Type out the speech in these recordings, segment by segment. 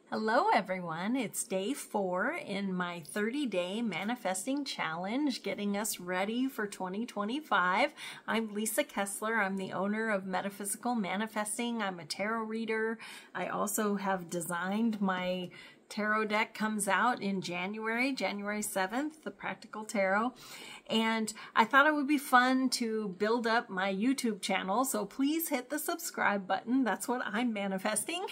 Hello everyone, it's day 4 in my 30-day manifesting challenge, getting us ready for 2025. I'm Lisa Kessler. I'm the owner of Metaphysical Manifesting. I'm a tarot reader. I also have designed my tarot deck. Comes out in January 7th, the Practical Tarot. And I thought it would be fun to build up my YouTube channel, so please hit the subscribe button. That's what I'm manifesting.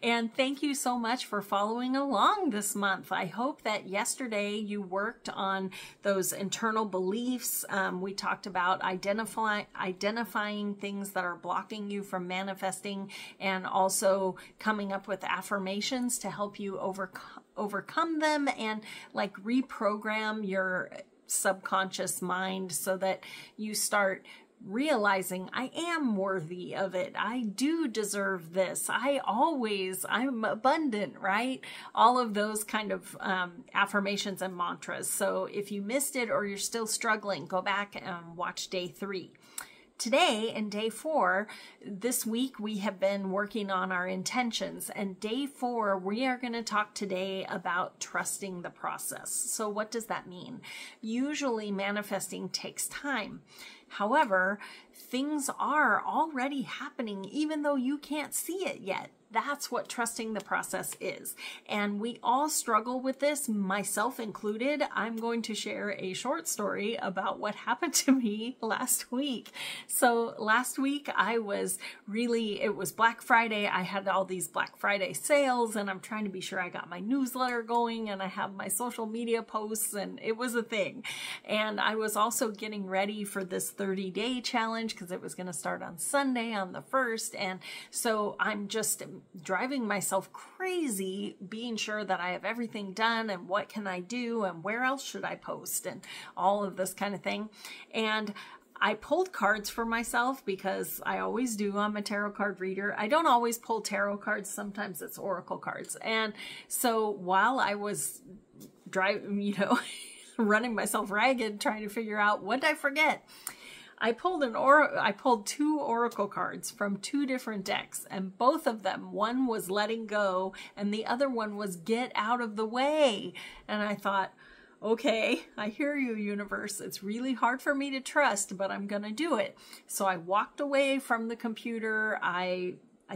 And thank you so much for following along this month. I hope that yesterday you worked on those internal beliefs. We talked about identifying things that are blocking you from manifesting, and also coming up with affirmations to help you overcome them and like reprogram your subconscious mind so that you start realizing I am worthy of it. I do deserve this. I'm abundant, right? All of those kind of affirmations and mantras. So if you missed it or you're still struggling, go back and watch day 3. Today, in day 4, this week we have been working on our intentions, and day 4 we are going to talk today about trusting the process. So what does that mean? Usually manifesting takes time. However, things are already happening even though you can't see it yet. That's what trusting the process is. And we all struggle with this, myself included. I'm going to share a short story about what happened to me last week. So last week it was Black Friday. I had all these Black Friday sales, and I'm trying to be sure I got my newsletter going, and I have my social media posts, and it was a thing. And I was also getting ready for this 30-day challenge because it was going to start on Sunday on the 1st. And so I'm just driving myself crazy, being sure that I have everything done and what can I do and where else should I post and all of this kind of thing. And I pulled cards for myself because I always do. I'm a tarot card reader. I don't always pull tarot cards. Sometimes it's oracle cards. And so while I was driving, running myself ragged, trying to figure out what did I forget, I pulled 2 oracle cards from 2 different decks, and both of them, one was letting go and the other one was get out of the way. And I thought, okay, I hear you, universe. It's really hard for me to trust, but I'm going to do it. So I walked away from the computer. I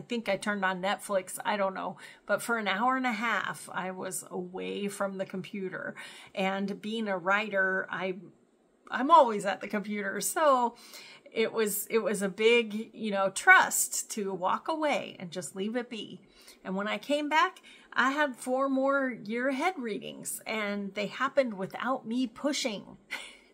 think I turned on Netflix. I don't know. But for an hour and a half, I was away from the computer. And being a writer, I'm always at the computer. So it was a big, trust to walk away and just leave it be. And when I came back, I had 4 more year ahead readings, and they happened without me pushing.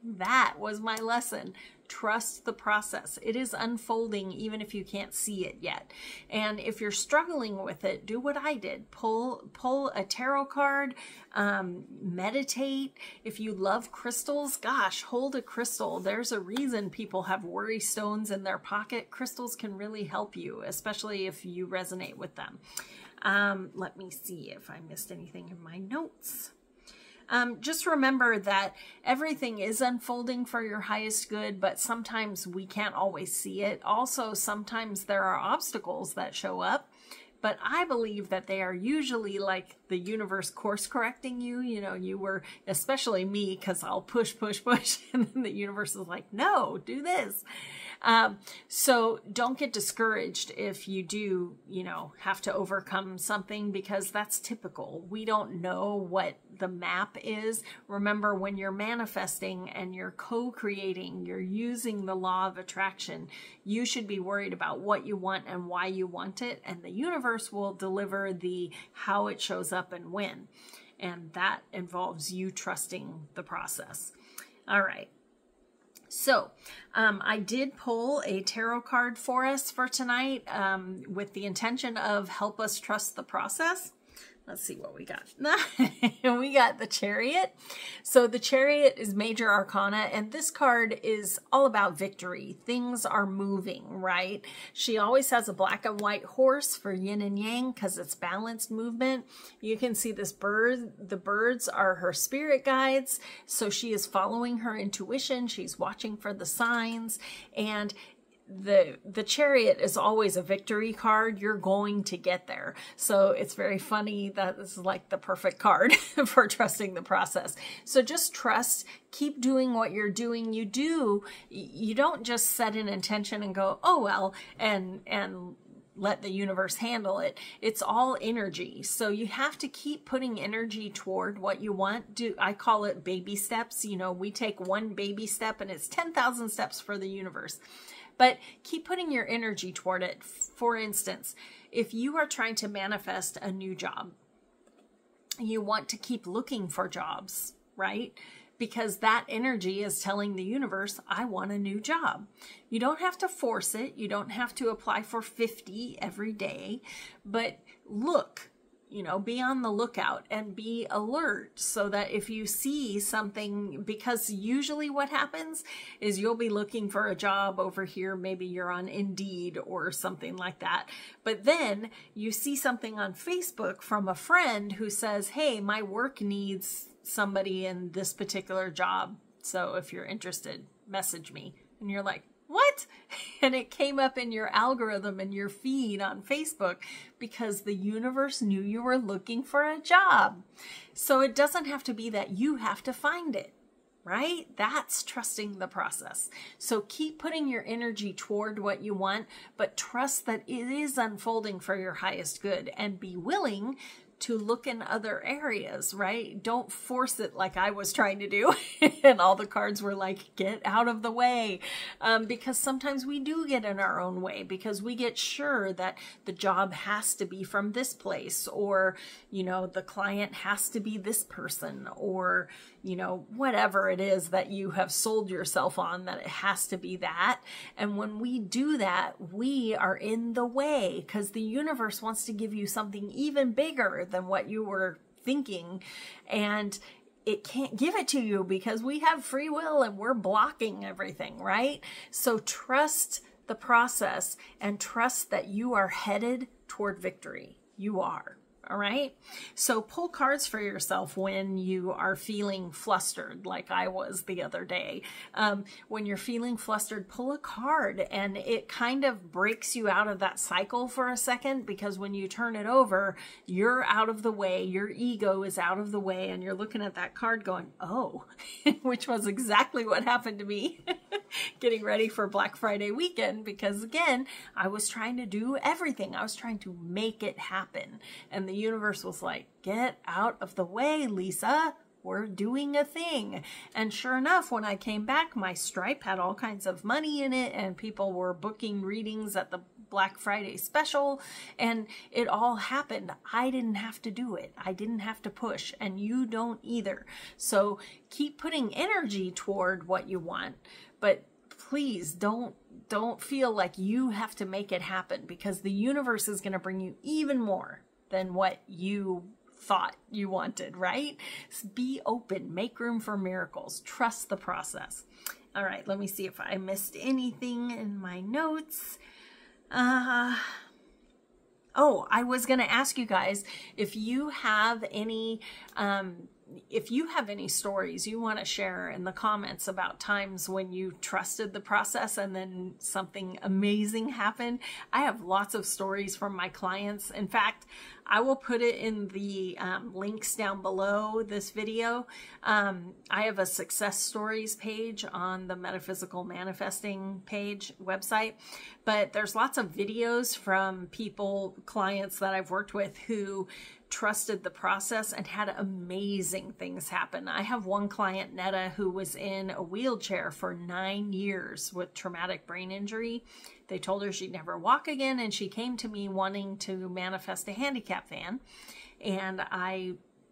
That was my lesson. Trust the process. It is unfolding even if you can't see it yet. And if you're struggling with it, do what I did. Pull a tarot card, meditate. If you love crystals, gosh, hold a crystal. There's a reason people have worry stones in their pocket. Crystals can really help you, especially if you resonate with them. Let me see if I missed anything in my notes. Just remember that everything is unfolding for your highest good, but sometimes we can't always see it. Also, sometimes there are obstacles that show up, but I believe that they are usually like the universe course correcting you. You were, especially me, because I'll push, and then the universe is like, no, do this. So don't get discouraged if you do, have to overcome something, because that's typical. We don't know what the map is. Remember, when you're manifesting and you're co-creating, you're using the law of attraction, you should be worried about what you want and why you want it. And the universe will deliver the how it shows up and when. And that involves you trusting the process. All right. So I did pull a tarot card for us for tonight with the intention of help us trust the process. Let's see what we got. We got the Chariot. So the Chariot is major arcana, and this card is all about victory. Things are moving, right? She always has a black and white horse for yin and yang because it's balanced movement. You can see this bird. The birds are her spirit guides. So she is following her intuition. She's watching for the signs, and the Chariot is always a victory card. You're going to get there. So it's very funny that this is like the perfect card for trusting the process. So just trust, keep doing what you're doing. You don't just set an intention and go, oh, well, and let the universe handle it. It's all energy. So you have to keep putting energy toward what you want. I call it baby steps. You know, we take one baby step and it's 10,000 steps for the universe. But keep putting your energy toward it. For instance, if you are trying to manifest a new job, you want to keep looking for jobs, right? Because that energy is telling the universe, I want a new job. You don't have to force it. You don't have to apply for 50 every day, but look. You know, be on the lookout and be alert so that if you see something, because usually what happens is you'll be looking for a job over here. Maybe you're on Indeed or something like that. But then you see something on Facebook from a friend who says, hey, my work needs somebody in this particular job. So if you're interested, message me. And you're like, what? And it came up in your algorithm in your feed on Facebook because the universe knew you were looking for a job. So it doesn't have to be that you have to find it, right? That's trusting the process. So keep putting your energy toward what you want, but trust that it is unfolding for your highest good, and be willing to look in other areas, right? Don't force it like I was trying to do. And all the cards were like, get out of the way. Because sometimes we do get in our own way because we get sure that the job has to be from this place, or, you know, the client has to be this person, or, you know, whatever it is that you have sold yourself on, that it has to be that. And when we do that, we are in the way because the universe wants to give you something even bigger than what you were thinking, and it can't give it to you because we have free will and we're blocking everything, right? So trust the process and trust that you are headed toward victory. You are. All right. So pull cards for yourself when you are feeling flustered, like I was the other day. When you're feeling flustered, pull a card, and it kind of breaks you out of that cycle for a second, because when you turn it over, you're out of the way. Your ego is out of the way, and you're looking at that card going, oh, which was exactly what happened to me getting ready for Black Friday weekend, because again, I was trying to do everything. I was trying to make it happen. And the universe was like, get out of the way, Lisa. We're doing a thing. And sure enough, when I came back, my Stripe had all kinds of money in it, and people were booking readings at the Black Friday special, and it all happened. I didn't have to do it. I didn't have to push, and you don't either. So keep putting energy toward what you want, but please don't feel like you have to make it happen, because the universe is going to bring you even more than what you thought you wanted, right? Be open, make room for miracles, trust the process. All right, let me see if I missed anything in my notes. Oh, I was going to ask you guys if you have any stories you want to share in the comments about times when you trusted the process and then something amazing happened. I have lots of stories from my clients. In fact, I will put it in the links down below this video. I have a success stories page on the Metaphysical Manifesting page website, but there's lots of videos from clients that I've worked with who trusted the process and had amazing things happen. I have one client, Netta, who was in a wheelchair for 9 years with traumatic brain injury. They told her she'd never walk again, and she came to me wanting to manifest a handicap van. And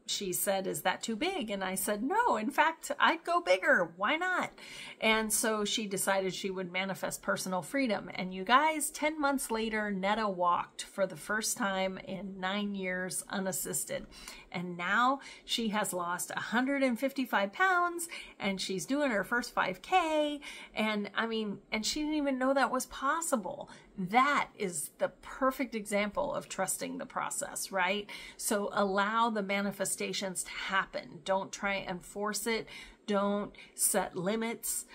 she said, is that too big? And I said, no, in fact, I'd go bigger. Why not? And so she decided she would manifest personal freedom. And you guys, 10 months later, Netta walked for the first time in 9 years unassisted. And now she has lost 155 pounds, and she's doing her first 5K. And and she didn't even know that was possible. That is the perfect example of trusting the process, right? So allow the manifestations to happen. Don't try and force it. Don't set limits.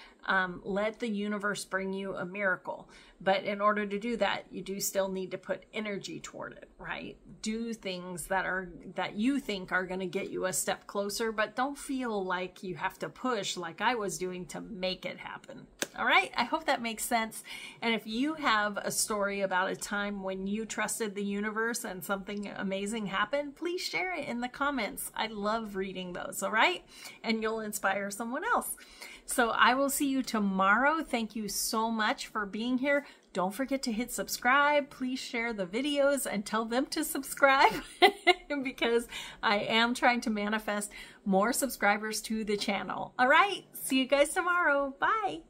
Let the universe bring you a miracle. But in order to do that, you do still need to put energy toward it, right? Do things that you think are going to get you a step closer, but don't feel like you have to push like I was doing to make it happen. All right, I hope that makes sense. And if you have a story about a time when you trusted the universe and something amazing happened, please share it in the comments. I love reading those, all right? And you'll inspire someone else. So I will see you tomorrow. Thank you so much for being here. Don't forget to hit subscribe. Please share the videos and tell them to subscribe because I am trying to manifest more subscribers to the channel. All right, see you guys tomorrow. Bye.